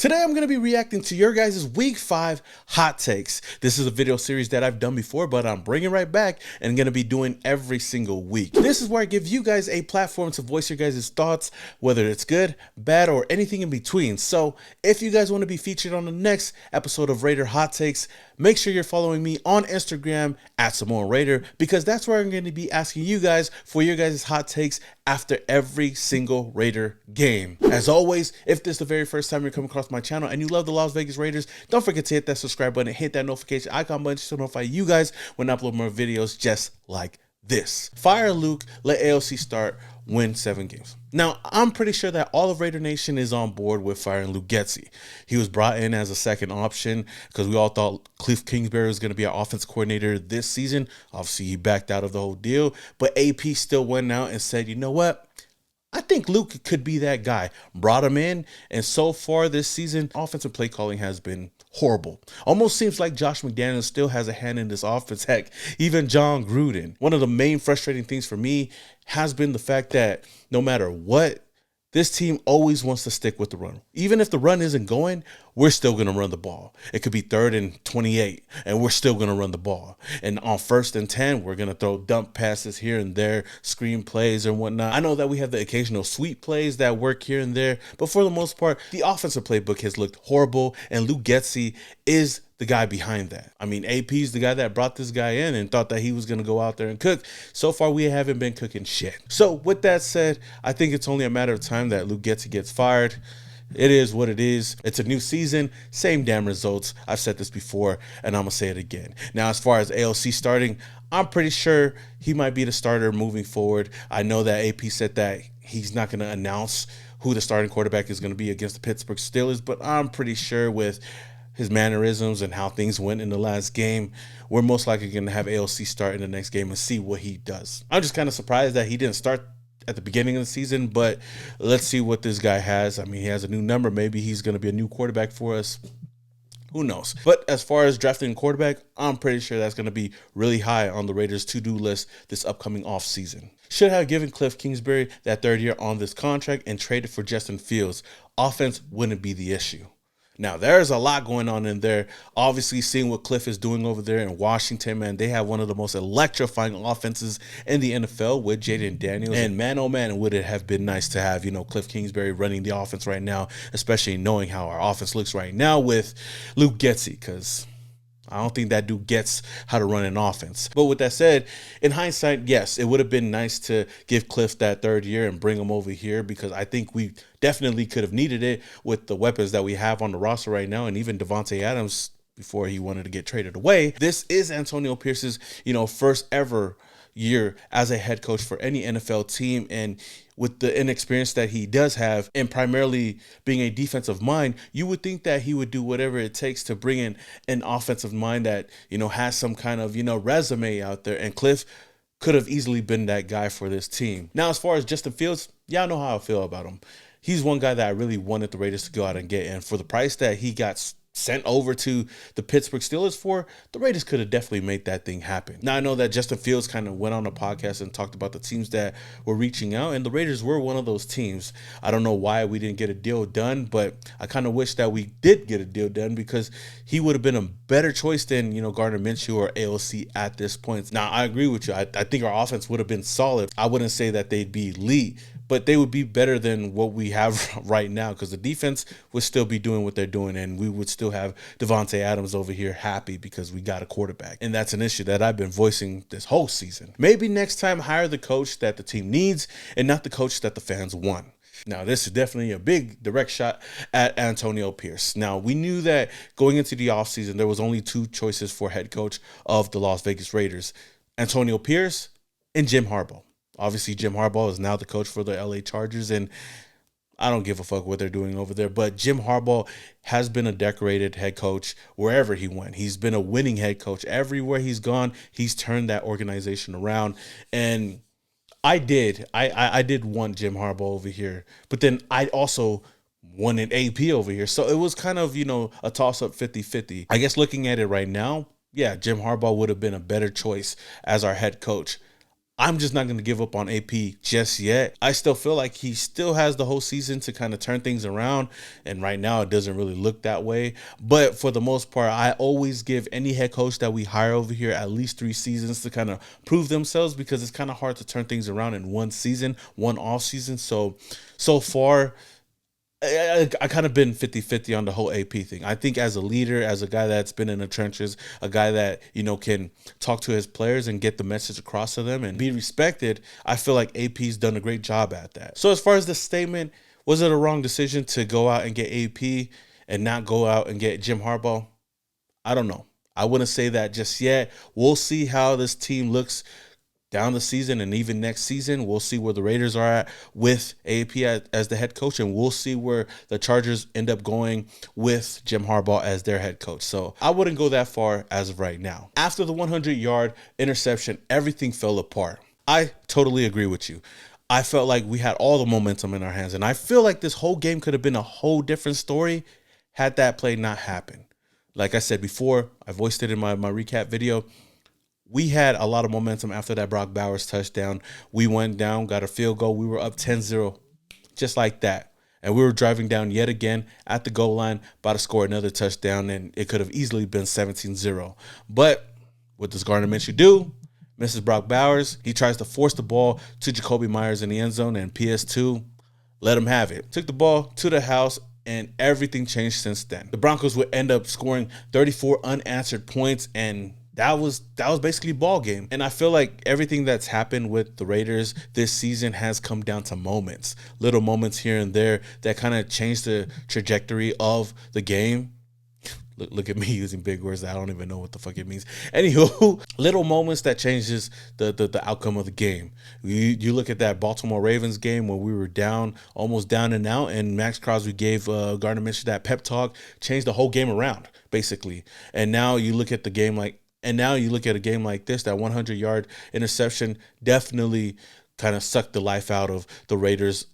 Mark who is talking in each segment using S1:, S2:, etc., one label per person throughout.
S1: Today I'm going to be reacting to your guys' Week 5 hot takes. This is a video series that I've done before, but I'm bringing right back and going to be doing every single week. This is where I give you guys a platform to voice your guys' thoughts, whether it's good, bad, or anything in between. So if you guys want to be featured on the next episode of Raider Hot Takes, make sure you're following me on Instagram at Samoan Raider, because that's where I'm going to be asking you guys for your guys' hot takes after every single Raider game. As always, if this is the very first time you're coming across my channel and you love the Las Vegas Raiders, don't forget to hit that subscribe button and hit that notification icon button to notify you guys when I upload more videos just like this. Fire Luke, let AOC start, win 7 games. Now, I'm pretty sure that all of Raider Nation is on board with firing Luke Getsy. He was brought in as a second option because we all thought Cliff Kingsbury was going to be our offense coordinator this season. Obviously, he backed out of the whole deal, but AP still went out and said, you know what? I think Luke could be that guy. Brought him in, and so far this season, offensive play calling has been horrible. Almost seems like Josh McDaniels still has a hand in this offense. Heck, even John Gruden. One of the main frustrating things for me has been the fact that no matter what, this team always wants to stick with the run. Even if the run isn't going, we're still going to run the ball. It could be 3rd and 28, and we're still going to run the ball. And on 1st and 10, we're going to throw dump passes here and there, screen plays and whatnot. I know that we have the occasional sweep plays that work here and there, but for the most part, the offensive playbook has looked horrible, and Luke Getsy is the guy behind that. I mean, AP's the guy that brought this guy in and thought that he was going to go out there and cook. So far, we haven't been cooking shit. So with that said, I think it's only a matter of time that Luke Getsy gets fired. It is what it is. It's a new season, same damn results. I've said this before, and I'm going to say it again. Now, as far as AOC starting, I'm pretty sure he might be the starter moving forward. I know that AP said that he's not going to announce who the starting quarterback is going to be against the Pittsburgh Steelers, but I'm pretty sure with his mannerisms and how things went in the last game, we're most likely going to have AOC start in the next game and see what he does. I'm just kind of surprised that he didn't start at the beginning of the season, but let's see what this guy has. I mean, he has a new number. Maybe he's going to be a new quarterback for us. Who knows? But as far as drafting a quarterback, I'm pretty sure that's going to be really high on the Raiders' to-do list this upcoming offseason. Should have given Cliff Kingsbury that 3rd year on this contract and traded for Justin Fields. Offense wouldn't be the issue. Now, there's a lot going on in there. Obviously, seeing what Cliff is doing over there in Washington, man, they have one of the most electrifying offenses in the NFL with Jaden Daniels. And man, oh man, would it have been nice to have, Cliff Kingsbury running the offense right now, especially knowing how our offense looks right now with Luke Getsy, because I don't think that dude gets how to run an offense. But with that said, in hindsight, yes, it would have been nice to give Cliff that 3rd year and bring him over here, because I think we definitely could have needed it with the weapons that we have on the roster right now, and even Davante Adams before he wanted to get traded away. This is Antonio Pierce's, first ever year as a head coach for any NFL team, and with the inexperience that he does have, and primarily being a defensive mind, you would think that he would do whatever it takes to bring in an offensive mind that, has some kind of, resume out there. And Cliff could have easily been that guy for this team. Now, as far as Justin Fields, y'all know how I feel about him. He's one guy that I really wanted the Raiders to go out and get. And for the price that he got sent over to the Pittsburgh Steelers for, the Raiders could have definitely made that thing happen. Now, I know that Justin Fields kind of went on a podcast and talked about the teams that were reaching out, and the Raiders were one of those teams. I don't know why we didn't get a deal done, but I kind of wish that we did get a deal done, because he would have been a better choice than, Gardner Minshew or AOC at this point. Now, I agree with you. I think our offense would have been solid. I wouldn't say that they'd be elite, but they would be better than what we have right now, because the defense would still be doing what they're doing, and we would still have Davante Adams over here happy because we got a quarterback. And that's an issue that I've been voicing this whole season. Maybe next time, hire the coach that the team needs and not the coach that the fans want. Now, this is definitely a big direct shot at Antonio Pierce. Now, we knew that going into the offseason, there was only 2 choices for head coach of the Las Vegas Raiders: Antonio Pierce and Jim Harbaugh. Obviously, Jim Harbaugh is now the coach for the LA Chargers, and I don't give a fuck what they're doing over there. But Jim Harbaugh has been a decorated head coach wherever he went. He's been a winning head coach. Everywhere he's gone, he's turned that organization around. And I did want Jim Harbaugh over here, but then I also wanted AP over here. So it was kind of, a toss-up 50-50. I guess looking at it right now, yeah, Jim Harbaugh would have been a better choice as our head coach. I'm just not going to give up on AP just yet. I still feel like he still has the whole season to kind of turn things around. And right now it doesn't really look that way. But for the most part, I always give any head coach that we hire over here at least 3 seasons to kind of prove themselves, because it's kind of hard to turn things around in one season, one off season. So far, I kind of been 50-50 on the whole AP thing. I think as a leader, as a guy that's been in the trenches, a guy that, can talk to his players and get the message across to them and be respected, I feel like AP's done a great job at that. So as far as the statement, was it a wrong decision to go out and get AP and not go out and get Jim Harbaugh? I don't know. I wouldn't say that just yet. We'll see how this team looks down the season, and even next season, we'll see where the Raiders are at with AP as the head coach, and we'll see where the Chargers end up going with Jim Harbaugh as their head coach. So I wouldn't go that far as of right now. After the 100-yard interception, everything fell apart. I totally agree with you. I felt like we had all the momentum in our hands, and I feel like this whole game could have been a whole different story had that play not happened. Like I said before, I voiced it in my recap video. We had a lot of momentum after that Brock Bowers touchdown. We went down, got a field goal. We were up 10-0, just like that. And we were driving down yet again at the goal line, about to score another touchdown, and it could have easily been 17-0. But what does Gardner Minshew do? Misses Brock Bowers. He tries to force the ball to Jacoby Myers in the end zone, and PS2 let him have it. Took the ball to the house, and everything changed since then. The Broncos would end up scoring 34 unanswered points, and that was basically ball game. And I feel like everything that's happened with the Raiders this season has come down to moments, little moments here and there that kind of changed the trajectory of the game. Look at me using big words that I don't even know what the fuck it means. Anywho, little moments that changes the outcome of the game. You look at that Baltimore Ravens game when we were down, almost down and out, and Max Crosby gave Gardner Minshew that pep talk, changed the whole game around, basically. And now you look at a game like this, that 100-yard interception definitely kind of sucked the life out of the Raiders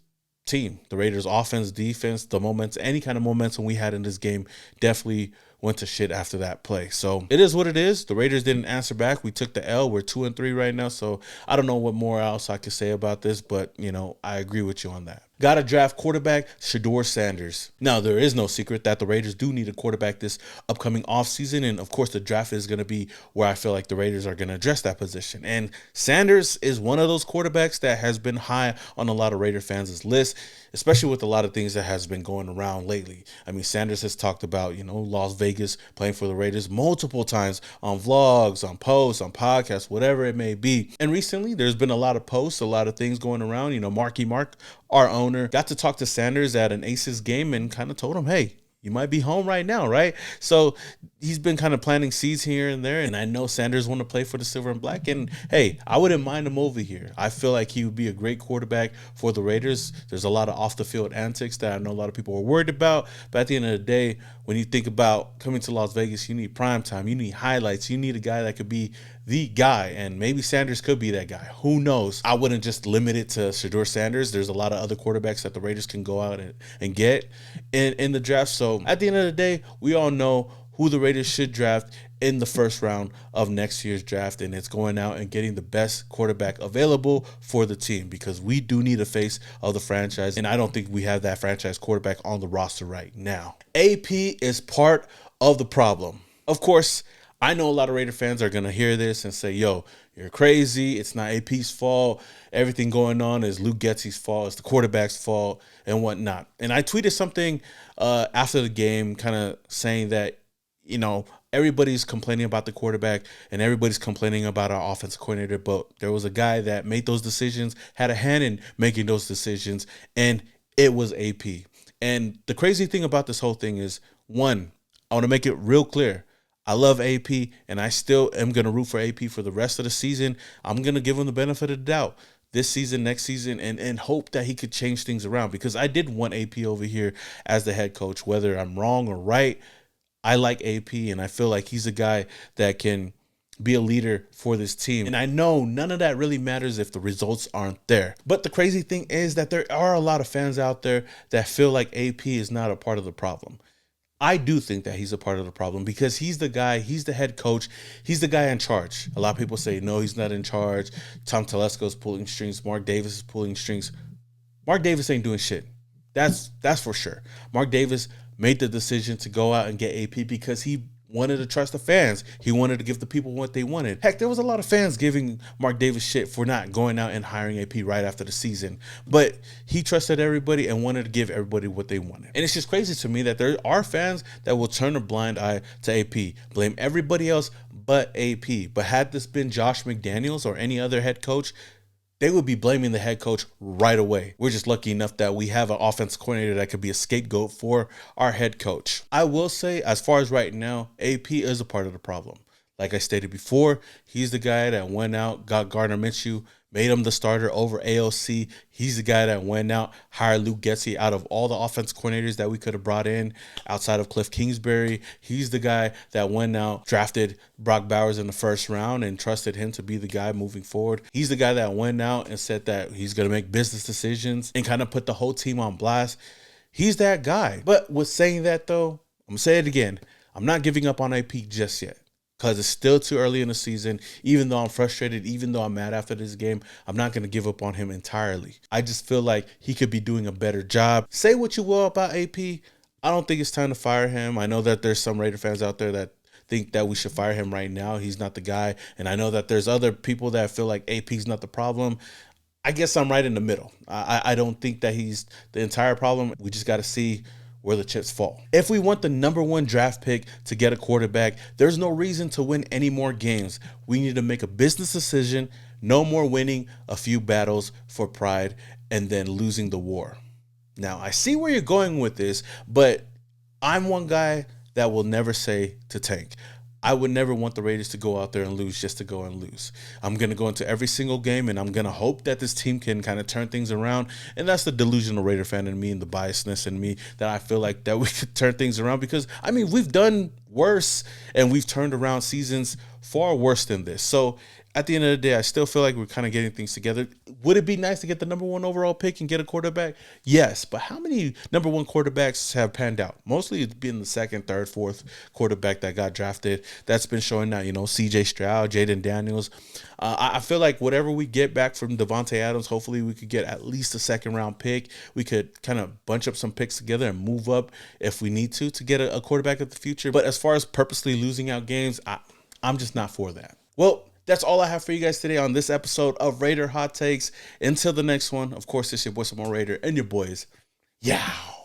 S1: team. The Raiders offense, defense, the moments, any kind of momentum we had in this game definitely went to shit after that play. So it is what it is. The Raiders didn't answer back. We took the L. We're 2-3 right now. So I don't know what more else I could say about this, but I agree with you on that. Got to draft quarterback, Shedeur Sanders. Now, there is no secret that the Raiders do need a quarterback this upcoming offseason. And, of course, the draft is going to be where I feel like the Raiders are going to address that position. And Sanders is one of those quarterbacks that has been high on a lot of Raider fans' lists, especially with a lot of things that has been going around lately. I mean, Sanders has talked about, Las Vegas, playing for the Raiders multiple times on vlogs, on posts, on podcasts, whatever it may be. And recently, there's been a lot of posts, a lot of things going around. Marky Mark, our owner, got to talk to Sanders at an Aces game and kind of told him, hey, you might be home right now, right? So he's been kind of planting seeds here and there. And I know Sanders want to play for the Silver and Black. And hey, I wouldn't mind him over here. I feel like he would be a great quarterback for the Raiders. There's a lot of off the field antics that I know a lot of people are worried about. But at the end of the day, when you think about coming to Las Vegas, you need prime time. You need highlights. You need a guy that could be the guy. And maybe Sanders could be that guy. Who knows? I wouldn't just limit it to Shedeur Sanders. There's a lot of other quarterbacks that the Raiders can go out and get in the draft. So at the end of the day, we all know who the Raiders should draft in the first round of next year's draft, and it's going out and getting the best quarterback available for the team, because we do need a face of the franchise, and I don't think we have that franchise quarterback on the roster right now. AP is part of the problem. Of course, I know a lot of Raider fans are going to hear this and say, yo, you're crazy. It's not AP's fault. Everything going on is Luke Getsy's fault. It's the quarterback's fault and whatnot. And I tweeted something after the game kind of saying that, everybody's complaining about the quarterback and everybody's complaining about our offensive coordinator, but there was a guy that made those decisions, had a hand in making those decisions, and it was AP. And the crazy thing about this whole thing is, one, I want to make it real clear. I love AP, and I still am going to root for AP for the rest of the season. I'm going to give him the benefit of the doubt this season, next season, and hope that he could change things around, because I did want AP over here as the head coach. Whether I'm wrong or right, I like AP, and I feel like he's a guy that can be a leader for this team. And I know none of that really matters if the results aren't there. But the crazy thing is that there are a lot of fans out there that feel like AP is not a part of the problem. I do think that he's a part of the problem because he's the guy, he's the head coach, he's the guy in charge. A lot of people say, no, he's not in charge. Tom Telesco's pulling strings. Mark Davis is pulling strings. Mark Davis ain't doing shit. That's for sure. Mark Davis made the decision to go out and get AP because he wanted to trust the fans. He wanted to give the people what they wanted. Heck, there was a lot of fans giving Mark Davis shit for not going out and hiring AP right after the season. But he trusted everybody and wanted to give everybody what they wanted. And it's just crazy to me that there are fans that will turn a blind eye to AP, blame everybody else but AP. But had this been Josh McDaniels or any other head coach, they would be blaming the head coach right away. We're just lucky enough that we have an offense coordinator that could be a scapegoat for our head coach. I will say, as far as right now, AP is a part of the problem. Like I stated before, he's the guy that went out, got Gardner Minshew, made him the starter over AOC. He's the guy that went out, hired Luke Getsy out of all the offense coordinators that we could have brought in outside of Cliff Kingsbury. He's the guy that went out, drafted Brock Bowers in the first round and trusted him to be the guy moving forward. He's the guy that went out and said that he's going to make business decisions and kind of put the whole team on blast. He's that guy. But with saying that, though, I'm going to say it again. I'm not giving up on AP just yet, because it's still too early in the season. Even though I'm frustrated, even though I'm mad after this game, I'm not going to give up on him entirely. I just feel like he could be doing a better job. Say what you will about AP. I don't think it's time to fire him. I know that there's some Raider fans out there that think that we should fire him right now. He's not the guy. And I know that there's other people that feel like AP's not the problem. I guess I'm right in the middle. I don't think that he's the entire problem. We just got to see where the chips fall. If we want the #1 draft pick to get a quarterback, there's no reason to win any more games. We need to make a business decision. No more winning a few battles for pride and then losing the war. Now, I see where you're going with this, but I'm one guy that will never say to tank. I would never want the Raiders to go out there and lose just to go and lose. I'm going to go into every single game, and I'm going to hope that this team can kind of turn things around. And that's the delusional Raider fan in me and the biasness in me that I feel like that we could turn things around because, I mean, we've done worse and we've turned around seasons far worse than this. So at the end of the day, I still feel like we're kind of getting things together. Would it be nice to get the #1 overall pick and get a quarterback? Yes, but how many #1 quarterbacks have panned out? Mostly it's been the second, third, fourth quarterback that got drafted. That's been showing now, CJ Stroud, Jaden Daniels. I feel like whatever we get back from Devontae Adams, hopefully we could get at least a second-round pick. We could kind of bunch up some picks together and move up if we need to get a quarterback of the future. But as far as purposely losing out games, I'm just not for that. Well, that's all I have for you guys today on this episode of Raider Hot Takes. Until the next one, of course, it's your boy, Simone Raider, and your boys, yow.